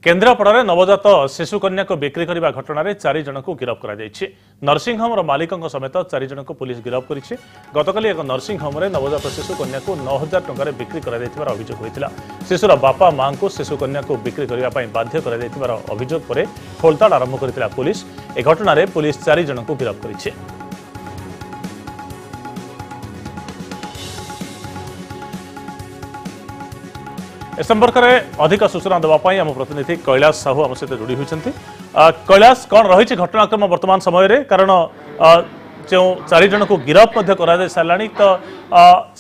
केन्द्रापड़ा नवजात शिशु कन्या को बिक्री करने घटना में 4 जन को गिरफ्त कर नर्सिंग होम मालिक समेत 4 जन को पुलिस गिरफ्त कर गतकाली एक नर्सिंग होम नवजात शिशु कन्या को 9,000 टंकार बिक्री कर अभियोग होता शिशुर बापा मां को शिशु कन्या को बिक्री करने बाध्य कर अभियोग पर खोलताड़ आरंभ कर पुलिस ए घटना में पुलिस 4 जन को गिरफ्त कर ए संपर्क में अधिक सूचना देवाई आम प्रतिनिधि कैलाश साहू आम सहित जोड़ी होती कैलाश कौन रही घटनाक्रम वर्तमान समय कारण जो 4 जन को गिरफ्त कर सारे तो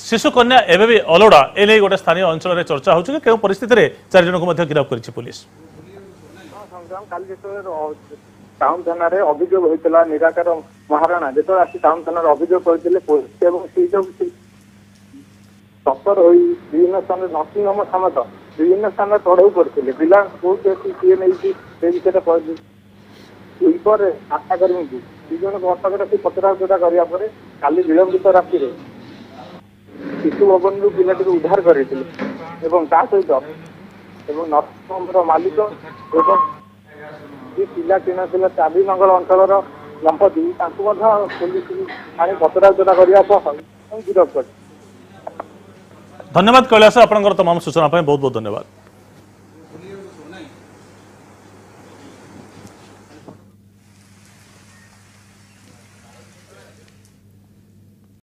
शिशु कन्या एवं भी अलोड़ा एने गोटे स्थानीय अंचल में चर्चा हो परिस्थिति में 4 जन को गिरफ्त कर पुलिस टाउन थाना अभियोग होता निराकार महाराणा जो आसी टाउन थाना अभियोग करते सफर हो विभिन्न स्थान नर्सिंग होम समेत विभिन्न स्थान चढ़ाऊ करते पिला बहुत सी विषय आशाकर्मी को दुजन को अटक रखी पचराउचरा कराया काली विलंबित राति शिशु भवन रु पिला उद्धार करते सहित नर्सिंग होम मालिक पिला किना चाबी मंगल अंचल दंपति पुलिस आनी पचराउचरा करने गिरफ्त कर धन्यवाद कैलाश आपंकर तमाम सूचना बहुत बहुत धन्यवाद।